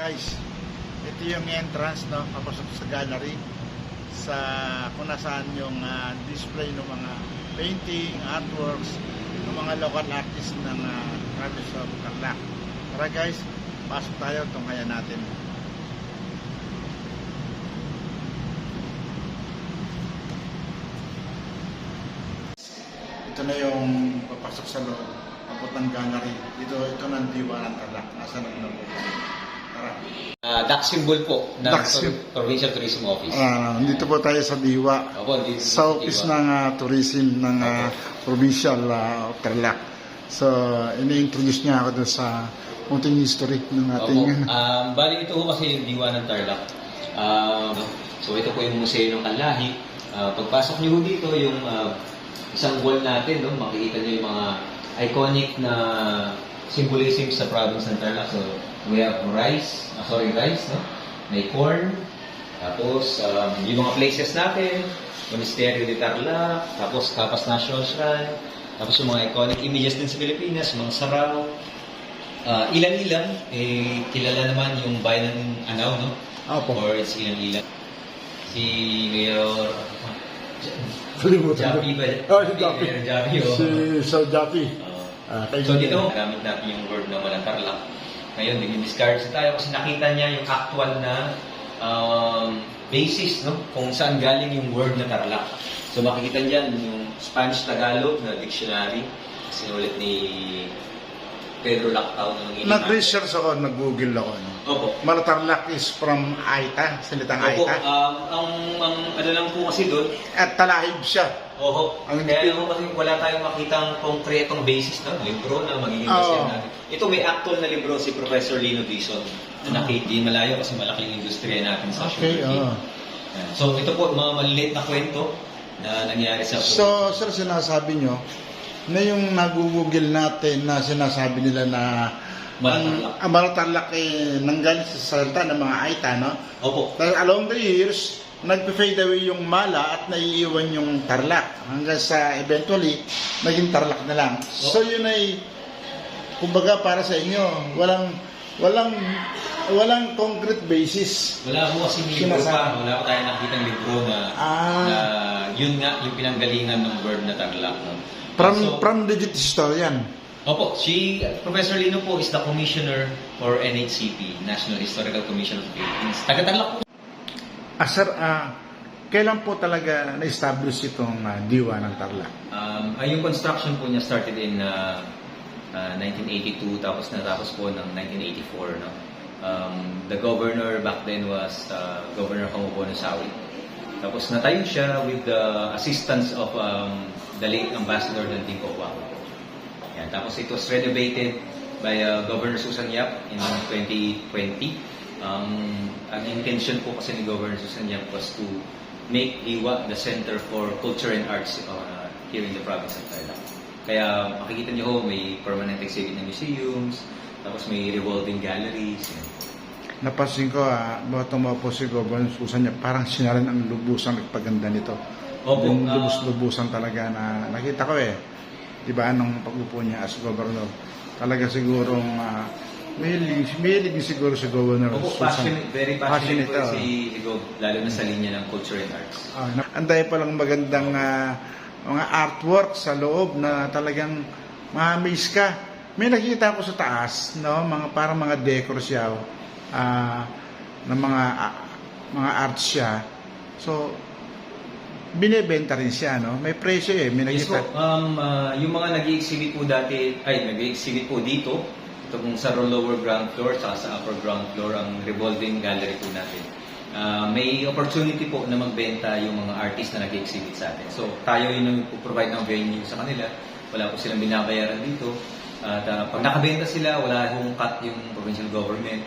Guys, ito yung entrance, no, papasok sa gallery sa kung nasaan yung display ng mga painting, artworks ng mga local artists ng province of Tarlac. Tara guys, pasok tayo, tunghayan natin. Ito na yung papasok sa loob, abot ng gallery. Ito ng Diwa ng Tarlac. Nasa na po. Tara. DAC symbol po ng Provincial Tourism Office. Dito po tayo sa Diwa. Opo, Sa office ng tourism ng Provincial of Tarlac. So, ini-introduce niya ako doon sa konting history ng ating... Bali ito po kasi yung Diwa ng Tarlac. So, ito po yung Museo ng Kalahi. Pagpasok niyo dito, yung isang wall natin, no, makikita niyo yung mga iconic na symbolism sa province ng Tarlac. So, we have rice, no? May corn, tapos yung mga places natin, Monasterio de Tarlac, tapos Capas National Shrine, tapos yung mga iconic images din sa Pilipinas, mga saraw. Ilan-ilan, kilala naman yung bayan ng Anao, no? Opo. Or it's ilan-ilan. Si Mayor Kalimutan Javi ba? Si Javi. Mayor Javi, oh. Si Sir Javi. So dito, gamit natin yung word na walang Tarlac. Ngayon, nag-discard tayo kasi nakita niya yung actual na basis, no? Kung saan galing yung word na Tarlac. So makikita niyan yung Spanish-Tagalog na dictionary, sinulit ni Pedro Lactao. Nag-research ako, nag-google ako. No? Opo. Tarlac is from Aita, salitang Opo, Aita. ang ano lang po kasi doon, At talahib siya. oho, kaya naman kasi wala tayong makitang konkretong basis na libro na magiging basehan natin. Ito may actual na libro si Professor Lino Dizon na nakiti malayo kasi malaking industriya natin sa sugarcane. So ito po mga maliliit na kwento na nangyari sa So, sir, sinasabi nyo na yung nag-google natin na sinasabi nila na ang Tarlac ay nanggaling sa salita ng mga Aita, no? Opo. Dahil along the years, nag-fade away yung Mala at naiiwan yung Tarlac. Hanggang sa eventually, naging Tarlac na lang. So yun ay, kumbaga para sa inyo, walang concrete basis. Wala po kasi libro pa. Wala pa tayong nakita ng libro na yun nga yung pinanggalingan ng word na Tarlac. No? From legit historian. Opo, si Professor Lino po is the Commissioner for NHCP, National Historical Commission of the Philippines. Taga-Tarlac po. Sir, kailan po talaga na-establish itong Diwa ng Tarlac? Yung construction po niya started in 1982, tapos natapos po ng 1984. No? The governor back then was Governor Homo Sawi. Tapos natayo siya with the assistance of the late Ambassador del Tinco Huaco. Yan. Tapos it was renovated by Governor Susan Yap in 2020. Ang intention po kasi ni Governor Susan Yap was to make Diwa the center for culture and arts here in the province of Tarlac. Kaya makikita niyo ho, may permanent exhibit na museums, tapos may revolving galleries. Napansin ko, tumawa po si Governor Susan Yap, parang sinaran ang lubusan at paganda nito. Opo. Yung lubus-lubusan talaga na nakita ko diba, nung pag-upo niya as governor. Talaga sigurong mahilig siguro si Governor Susan. Very passionate po si Gov, lalo na sa linya ng culture and arts. Anday pa lang magandang mga artwork sa loob na talagang ma-amaze ka. May nakita ko sa taas, no, parang mga decor siya, na mga arts siya. So, binebenta rin siya, no? May presyo may nakita. Yes po, yung mga nag-i-exhibit po nag-i-exhibit po dito, ito kung sa lower ground floor, saka sa upper ground floor, ang revolving gallery po natin. May opportunity po na magbenta yung mga artist na nag-i-exhibit sa atin. So, tayo yung provide ng venue sa kanila. Wala po silang binabayaran dito. At pag nakabenta sila, wala hong cut yung provincial government.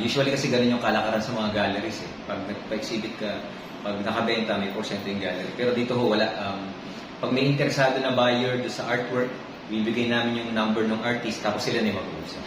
Usually kasi ganun yung kalakaran sa mga galleries. Pag nagpa-exhibit ka, pag nakabenta, may porsyento yung gallery. Pero dito ho, wala. Pag may interesado na buyer sa artwork, bibigay namin yung number ng artist, tapos sila na yung mag-uusap.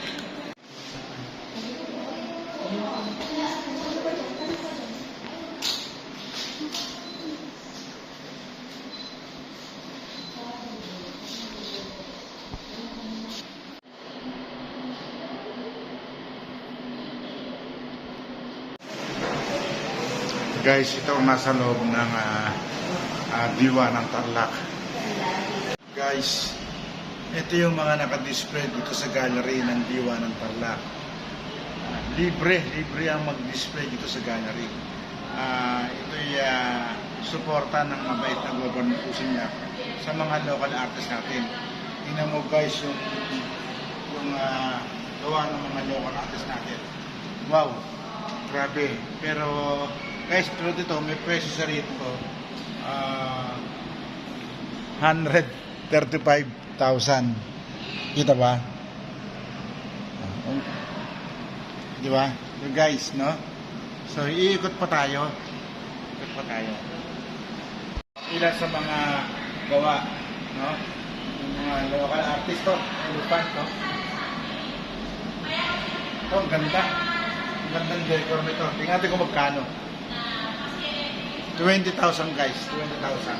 Guys, ito ang nasa loob ng Diwa ng Tarlac. Guys, ito yung mga nakadisplay dito sa gallery ng Diwa ng Tarlac. Libre ang mag-display dito sa gallery. Ito'y suporta ng mabait na government po niya sa mga local artists natin. Tingnan mo guys yung gawa ng mga local artists natin. Wow, grabe. Pero guys, pero dito may presyo sa rito. 135,000. Kita ba? Di ba? So guys, no? So iikot pa tayo. Ikot pa tayo. Ilan sa mga gawa, no? Yung mga local artist to, elephant, no? Ito, ang ganda. Ang gandang decor nito. Tingnan natin kung magkano. 20,000 guys, 20,000.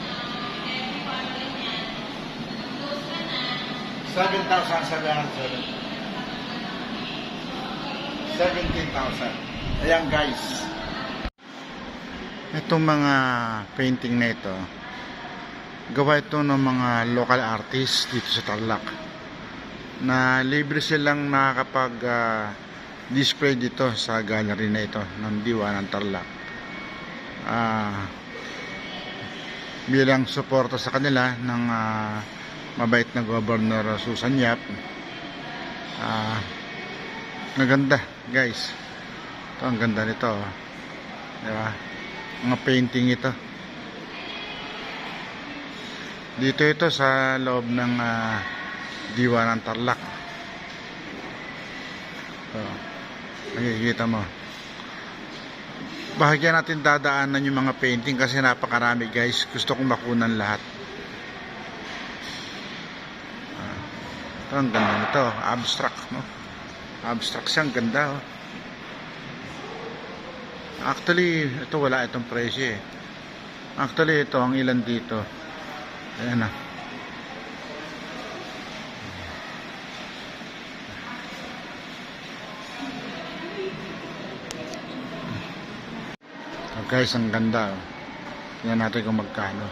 7,700. 17,000. Ayan guys. Itong mga painting na ito, gawa ito ng mga local artists dito sa Tarlac. Na libre silang nakakapag display dito sa gallery na ito ng Diwa ng Tarlac. Bilang suporta sa kanila ng mabait na Governor Susan Yap. Maganda guys, ito ang ganda nito, diba? Mga painting ito dito, ito sa loob ng Diwa ng Tarlac. So, nakikita mo, bahagyan natin dadaanan yung mga painting kasi napakarami guys. Gusto kong makunan lahat. Ito ang ganda nito, abstract, no? Abstract siyang ganda, oh. Actually, ito wala itong presyo eh. Actually, ito ang ilan dito. Ayan na. So guys, ang ganda, oh. Tingnan natin kung magkano.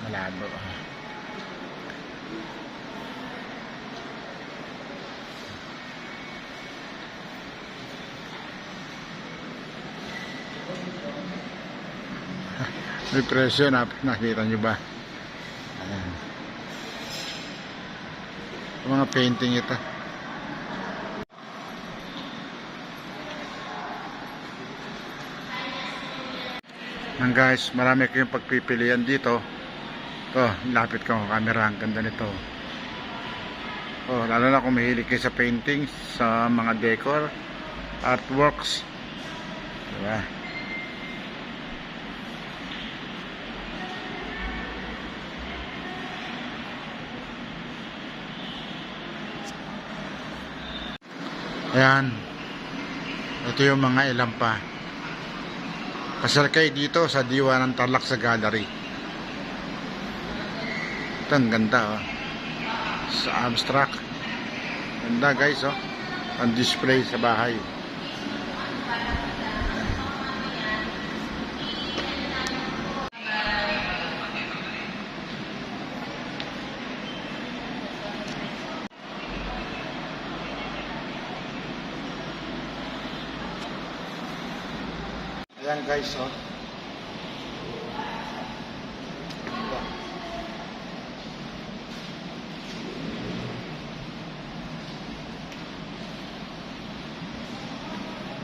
Malabo. May presyo na, nakita nyo ba? Ayan. Mga painting ito. Nang guys, marami kayong pagpipilian dito. Lapit ko ang camera, ang ganda nito. Lalo na kung mahilig kayo sa paintings, sa mga decor, artworks. Diba? Ayan, ito yung mga ilan pa. Pasal kayo dito sa Diwa ng Tarlac sa gallery. Ito ang ganda, oh. Sa abstract. Ganda guys, oh. Ang display sa bahay. Ayan guys, oh.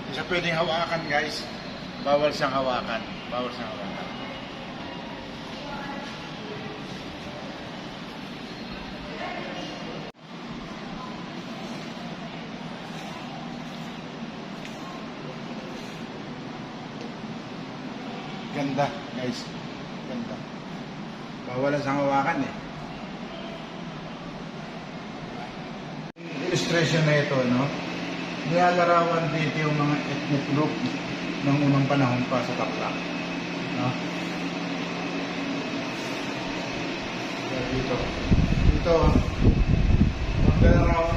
Hindi siya pwedeng hawakan guys. Bawal siyang hawakan. Bawal siyang hawakan. Ganda guys, ganda. Bawal siyang hawakan eh. Illustration na ito, no? Nilalarawan dito yung mga ethnic group ng unang panahon pa sa Tarlac, no? Dito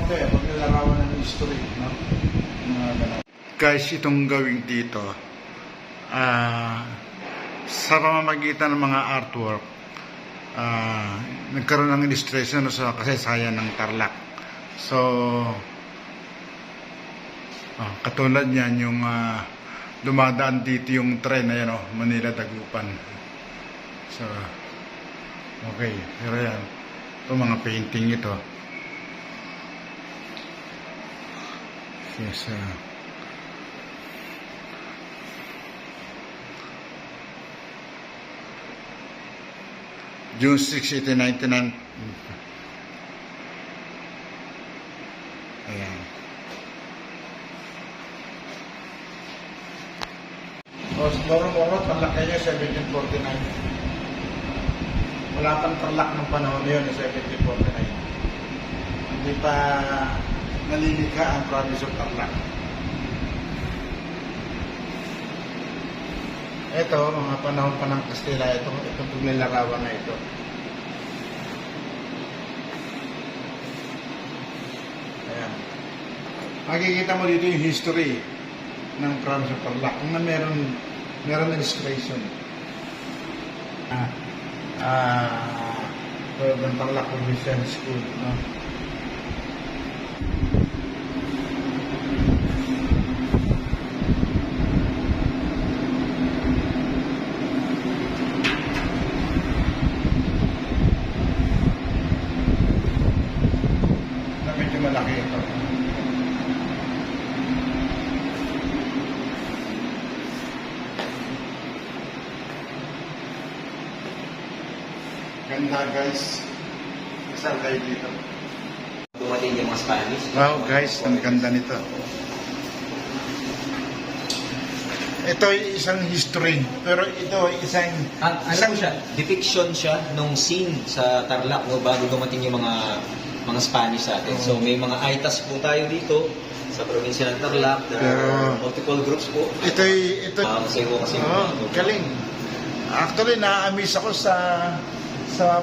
paglalarawan ng history, no? Guys, itong gawing dito sa pamamagitan ng mga artwork, nagkaroon ng illustration sa kasaysayan ng Tarlac. So, katulad niyan yung dumadaan dito yung tren na yan, Manila Dagupan. So, okay, pero yan, ito mga painting ito. Yes, June 6, 1899. Ayan. Moro-moro, Tarlac niya 1749. Wala pang Tarlac ng panahon na yun, 1749. Hindi pa nalilikha ang province of Tarlac. Ito, mga panahon pa ng Kastila, itong paglalarawan na ito. Ayan. Makikita mo dito yung history ng province of Tarlac. Kung na meron illustration. Ng Tarlac Provincial School, no? Medyo malaki ito. Ganda guys. Kasal kayo dito. Dumating yung mga Spanish. Wow guys, ang ganda nito. Ito ay isang history, pero ito ay isang Siya, depiction siya nung scene sa Tarlac no, bago dumating yung mga Spanish sa atin. So may mga aitas po tayo dito sa probinsya ng Tarlac. There are multiple groups po. ito Masaya ko kasi. galing. Actually, na-amaze ako sa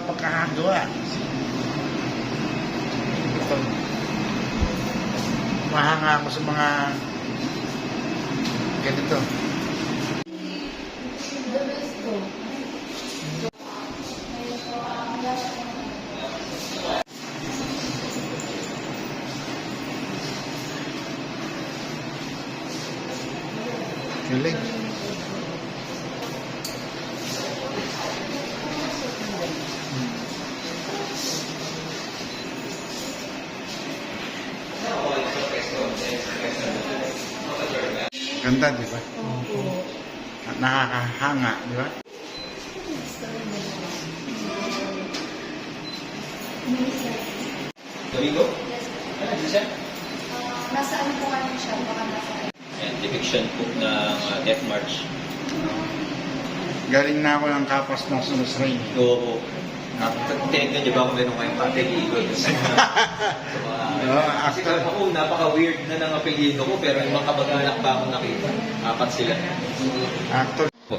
pagkakagawa. Ito. Mahanga ako sa mga ganito. Galing. Ganda, di ba? Nakakahanga, di ba? Domingo? Ano siya? Nasa ano po kayo siya? Baka nasa Ayan, depiction po ng Death March. Galing na ako ng Kapas ng Sunusray. Oo. Tinignan niyo ba kung meron kayong apelido? Kasi ako, napaka-weird na ng apelido ko, pero yung mga kabag-anak pa akong nakita. 4 sila. Actor. Po.